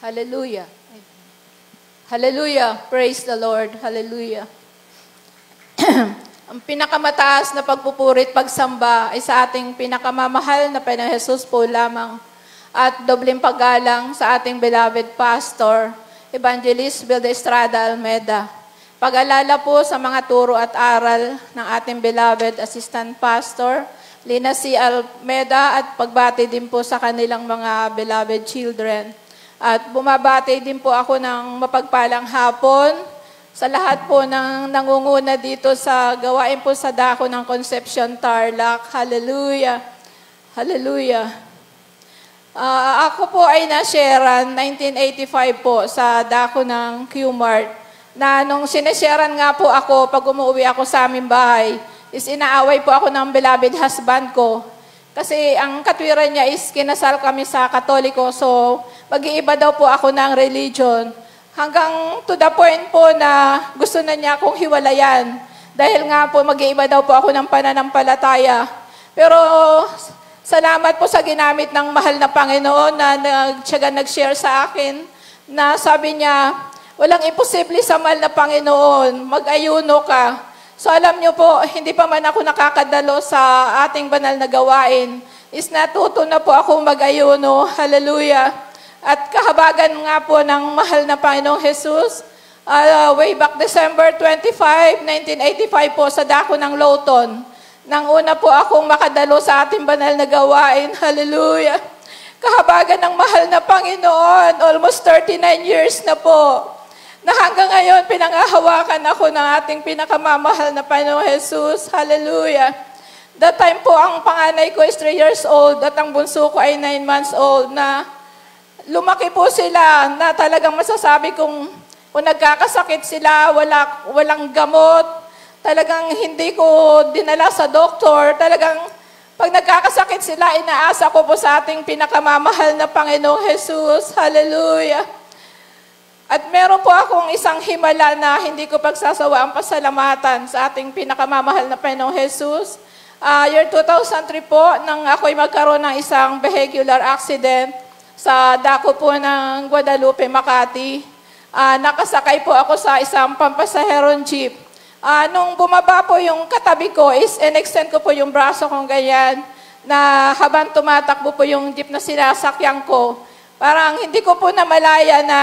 Hallelujah. Hallelujah. Praise the Lord. Hallelujah. Ang pinakamataas na pagpupurit, pagsamba ay sa ating pinakamamahal na Panginoong Jesus po lamang at dobleng paggalang sa ating beloved pastor, Evangelist Bilda Estrada Almeda. Pag-alala po sa mga turo at aral ng ating beloved assistant pastor, Lina C. Almeda, at pagbati din po sa kanilang mga beloved children. At bumabati din po ako ng mapagpalang hapon sa lahat po ng nangunguna dito sa gawain po sa dako ng Concepcion Tarlac. Hallelujah. Hallelujah. Ako po ay nasharean 1985 po sa dako ng Q-Mart na nung sinasharean nga po ako pag umuwi ako sa aming bahay is inaaway po ako ng beloved husband ko. Kasi ang katwiran niya is kinasal kami sa Katoliko, so mag-iiba daw po ako ng religion. Hanggang to the point po na gusto na niya akong hiwalayan. Dahil nga po mag-iiba daw po ako ng pananampalataya. Pero salamat po sa ginamit ng mahal na Panginoon na nag-share sa akin na sabi niya, walang imposible sa mahal na Panginoon, mag-ayuno ka. So alam niyo po, hindi pa man ako nakakadalo sa ating banal na gawain, is natuto na po ako mag-ayuno. Hallelujah. At kahabagan nga po ng mahal na Panginoong Jesus, way back December 25, 1985 po sa dako ng Lawton. Nang una po akong makadalo sa ating banal na gawain. Hallelujah. Kahabagan ng mahal na Panginoon, almost 39 years na po. Na hanggang ngayon, pinangahawakan ako ng ating pinakamamahal na Panginoong Jesus. Hallelujah. That time po, ang panganay ko is 3 years old at ang bunso ko ay 9 months old na lumaki po sila na talagang masasabi kung nagkakasakit sila, walang gamot, talagang hindi ko dinala sa doktor, talagang pag nagkakasakit sila, inaasa ko po sa ating pinakamamahal na Panginoong Jesus. Hallelujah. At meron po akong isang himala na hindi ko pagsasawa ang pasalamatan sa ating pinakamamahal na Panginoong Jesus. Year 2003 po, nang ako'y magkaroon ng isang vehicular accident sa dako po ng Guadalupe, Makati. Nakasakay po ako sa isang pampasaherong jeep. Nung bumaba po yung katabi ko, is in-extend ko po yung braso kong ganyan, na habang tumatakbo po yung jeep na sinasakyan ko, parang hindi ko po namalaya na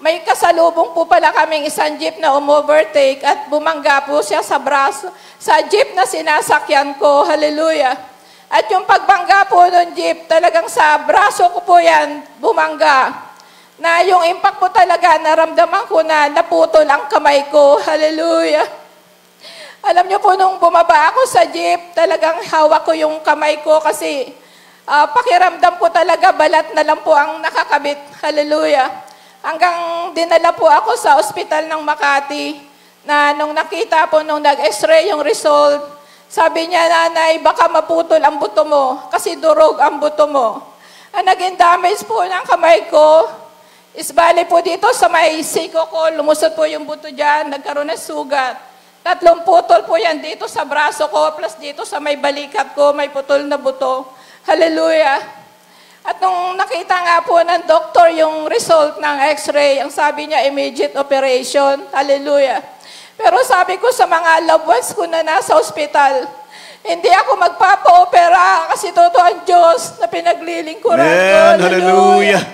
may kasalubong po pala kaming isang jeep na umovertake at bumangga po siya sa braso, sa jeep na sinasakyan ko. Hallelujah. At yung pagbangga po ng jeep, talagang sa braso ko po yan bumangga. Na yung impact po talaga, naramdaman ko na naputol ang kamay ko. Hallelujah. Alam niyo po, nung bumaba ako sa jeep, talagang hawak ko yung kamay ko kasi pakiramdam ko talaga balat na lang po ang nakakabit. Hallelujah. Hanggang dinala po ako sa ospital ng Makati na nung nakita po, nung nag-x-ray yung result, sabi niya, nanay, baka maputol ang buto mo kasi durog ang buto mo. Ang naging damage po ng kamay ko is bali po dito sa may siko ko, lumusot po yung buto dyan, nagkaroon ng sugat. 3 putol po yan dito sa braso ko, plus dito sa may balikat ko, may putol na buto. Hallelujah. At nung nakita nga po ng doktor yung result ng x-ray, ang sabi niya, immediate operation. Hallelujah. Pero sabi ko sa mga loved ones ko na nasa ospital, hindi ako magpapa-opera kasi totoo ang Diyos na pinaglilingkuran ko. Hallelujah.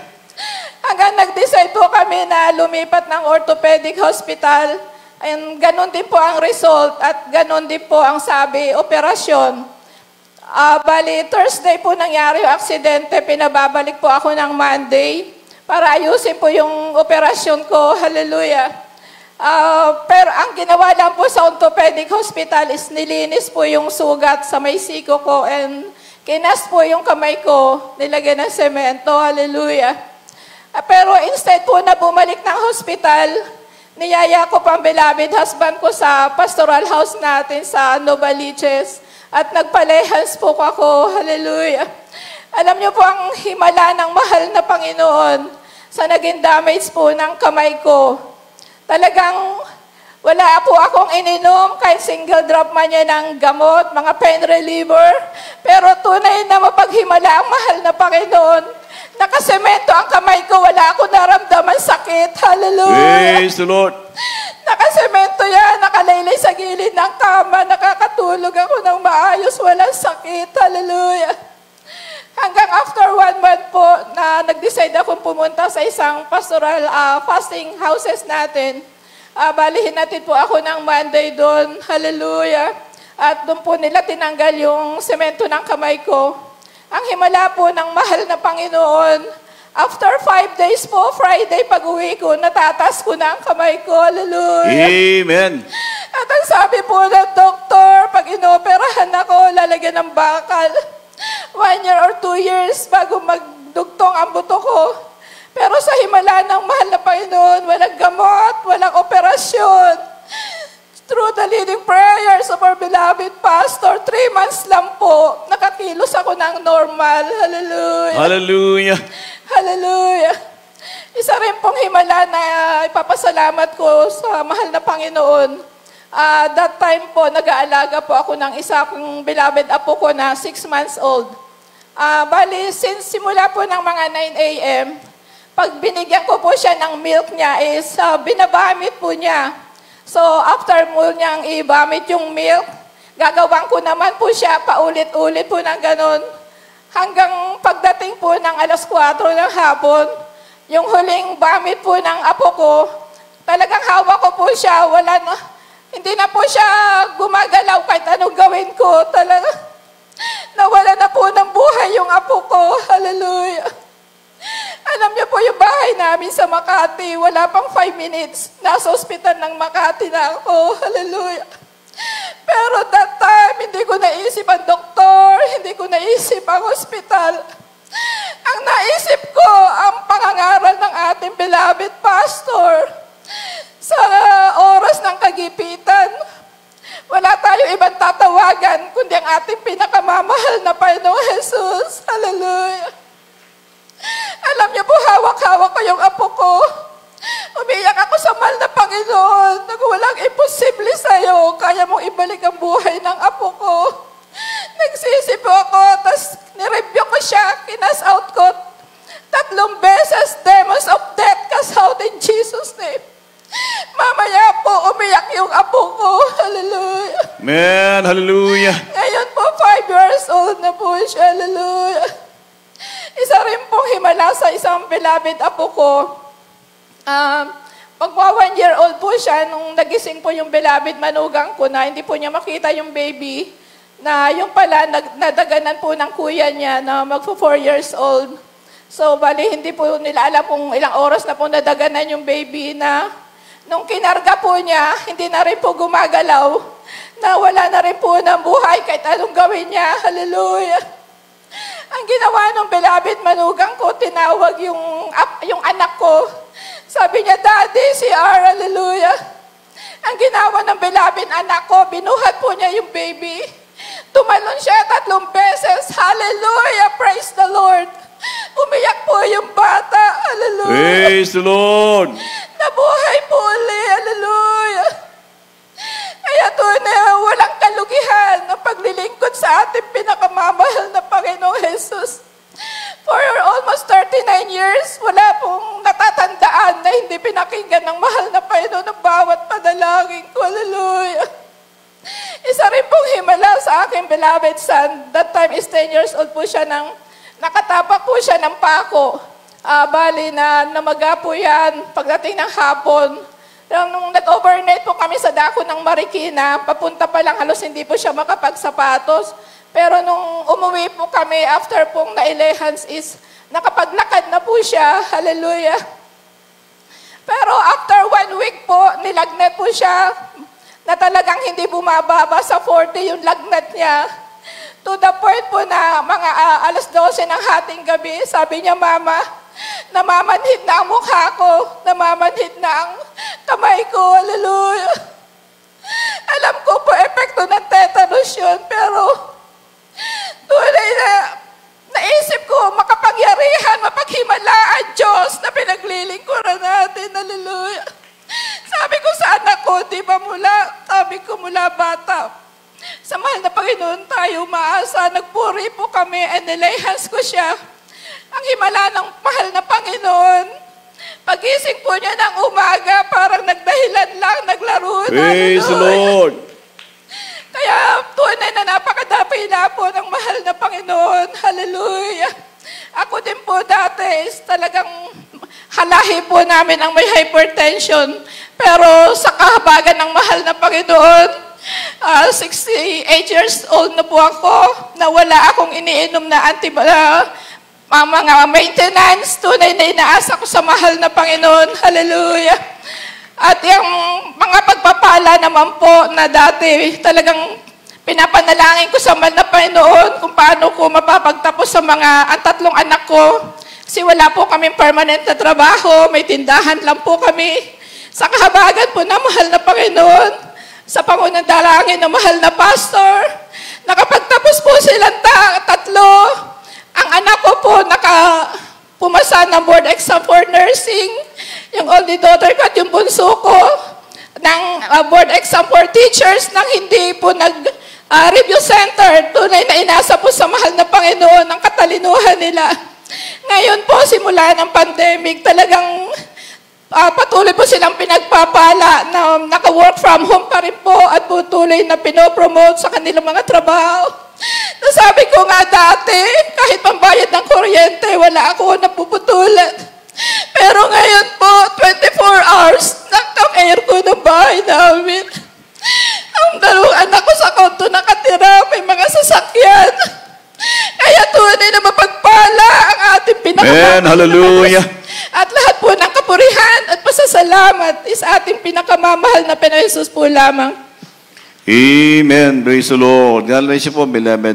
Hanggang nag-decide po kami na lumipat ng orthopedic hospital. And ganun din po ang result at ganun din po ang sabi, operasyon. Bali, Thursday po nangyari yung aksidente, pinababalik po ako ng Monday para ayusin po yung operasyon ko. Hallelujah. Pero ang ginawa lang po sa orthopedic hospital is nilinis po yung sugat sa may siko ko and kinas po yung kamay ko, nilagyan ng semento. Hallelujah. Pero instead po na bumalik ng hospital, niyaya ko pang beloved husband ko sa pastoral house natin sa Novaliches at nagpalehans po ako. Hallelujah. Alam niyo po ang himala ng mahal na Panginoon sa naging damage po ng kamay ko. Talagang wala po akong ininom kahit single drop man yan ng gamot, mga pain reliever. Pero tunay na mapaghimala ang mahal na Panginoon. Nakasemento ang kamay ko, wala ako sakit. Hallelujah. Praise the Lord. Nakasemento yan, nakalaylay sa gilid ng kama, nakakatulog ako ng maayos, walang sakit. Hallelujah. Hanggang after 1 month po, na nag-decide akong pumunta sa isang pastoral fasting houses natin. Balihin natin po ako ng Monday doon. Hallelujah. At doon po nila tinanggal yung semento ng kamay ko. Ang himala po ng mahal na Panginoon, after 5 days po, Friday, pag-uwi ko, natatas ko na ang kamay ko. Hallelujah. Amen. At ang sabi po ng doktor, pag inoperahan ako, lalagyan ng bakal. 1 year or 2 years bago magdugtong ang buto ko. Pero sa himala ng mahal na Panginoon, walang gamot, walang operasyon. Through the leading prayers of our beloved pastor, 3 months lang po, nakakilos ako ng normal. Hallelujah. Hallelujah. Hallelujah. Isa rin pong himala na ipapasalamat ko sa mahal na Panginoon. That time po, nag-aalaga po ako ng isa kong beloved apo ko na 6 months old. Bali, since simula po ng mga 9 a.m., pag binigyan ko po siya ng milk niya is binabamit po niya. So, after mo niyang ibamit yung milk, gagawin ko naman po siya paulit-ulit po ng ganon. Hanggang pagdating po ng alas 4 ng hapon, yung huling bamit po ng apo ko, talagang hawak ko po siya, hindi na po siya gumagalaw kahit anong gawin ko. Talaga, nawala na po ng buhay yung apo ko. Hallelujah. Alam niyo po yung bahay namin sa Makati, wala pang 5 minutes, nasa ospital ng Makati na ako. Hallelujah. Pero that time, hindi ko naisip ang doktor, hindi ko naisip ang ospital. Ang naisip ko, ang pangangaral ng ating beloved pastor sa oras ng kagipitan. Wala tayong ibang tatawagan, kundi ang ating pinakamamahal na Panginoong Jesus. Hallelujah. Alam niyo po, hawak-hawak ko yung apo ko. Umiyak ako sa mahal na Panginoon. Walang imposible sa'yo. Kaya mong ibalik ang buhay ng apo ko. Nagsisi po ako, tapos nireview ko siya, kinas out ko. 3 beses, demons of death, cast out in Jesus' name. Mamaya po, umiyak yung apo ko. Hallelujah. Amen. Hallelujah. Ngayon po, 5 years old na po siya. Hallelujah. Isa rin pong himala sa isang beloved apo ko. Pagwa 1 year old po siya, nung nagising po yung beloved manugang ko na hindi po niya makita yung baby, na yung pala nadaganan po ng kuya niya na magpo 4 years old. So, bali, hindi po nila alam kung ilang oras na po nadaganan yung baby na nung kinarga po niya, hindi na rin po gumagalaw, na wala na rin po ng buhay kahit anong gawin niya. Hallelujah. Ang ginawa ng beloved manugang ko, tinawag yung anak ko. Sabi niya, Daddy, si R, hallelujah. Ang ginawa ng beloved anak ko, binuhat po niya yung baby. Tumalon siya 3 beses. Hallelujah, praise the Lord. Umiyak po yung bata. Hallelujah. Praise the Lord. Nabuhay po uli. Hallelujah. Kaya tunay, walang kalugihan ng paglilingkod sa ating pinakamamahal na Panginoong Jesus. For almost 39 years, wala pong natatandaan na hindi pinakinggan ng mahal na Panginoon ng bawat panalangin ko. Hallelujah. Isa rin pong himala sa aking beloved son. That time is 10 years old po siya, nakatapak po siya ng pako. Bali na namaga po yan pagdating ng hapon. Nung nag-overnight po kami sa dako ng Marikina, papunta pa lang halos hindi po siya makapagsapatos. Pero nung umuwi po kami, after pong nailehans is, nakapaglakad na po siya. Hallelujah. Pero after 1 week po, nilagnat po siya na talagang hindi bumababa sa 40 yung lagnat niya. To the point po na mga alas 12 ng hating gabi, sabi niya, Mama, namamanhid na ang mukha ko, namamanhid na ang kamay ko. Hallelujah. Alam ko po, epekto ng tetanus yun, pero tunay na naisip ko, makapangyarihan, mapaghimalaan Diyos na pinaglilingkuran natin. Hallelujah. Sabi ko sa anak ko, di ba sabi ko mula bata, sa mahal na Panginoon tayo umaasa, nagpuri po kami and nilay hands ko siya. Ang himala ng mahal na Panginoon, pag pagising po niya ng umaga, parang nagdahilan lang, naglaro. Praise the Hallelujah. Lord. Kaya tunay na napakadapila po ng mahal na Panginoon. Hallelujah. Ako din po dati is talagang halahi po namin ang may hypertension. Pero sa kahabagan ng mahal na Panginoon, 68 years old na po ako, na wala akong iniinom na mga maintenance. Tunay na inaasa ko sa mahal na Panginoon. Hallelujah. At yung mga pagpapala naman po na dati talagang pinapanalangin ko sa mahal na Panginoon kung paano ko mapapagtapos sa ang 3 anak ko. Kasi wala po kaming permanent na trabaho, may tindahan lang po kami. Sa kahabagan po na mahal na Panginoon, sa pangunang dalangin ng mahal na pastor, nakapagtapos po silang 3. Ang anak ko po pumasa ng board exam for nursing. Yung oldest daughter ko at yung bunso ko ng board exam for teachers nang hindi po review center. Tunay na inasa po sa mahal na Panginoon ang katalinuhan nila. Ngayon po, simula ng pandemic, talagang patuloy po silang pinagpapala na naka-work from home pa rin po at patuloy na pinopromote sa kanilang mga trabaho. Nasabi ko nga dati, kahit pambayad ng kuryente, wala ako napuputulan. Pero ngayon po, 24 hours, naka-aircon ng bahay namin. Ang 2 anak ko sa konto nakatira, may mga sasakyan. Kaya tunay na mapagpala ang ating Amen. Hallelujah. At lahat po ng kapurihan at pasasalamat is ating pinakamamahal na Panginoon Jesus po lamang. Amen. Praise the Lord. God bless you po, beloved.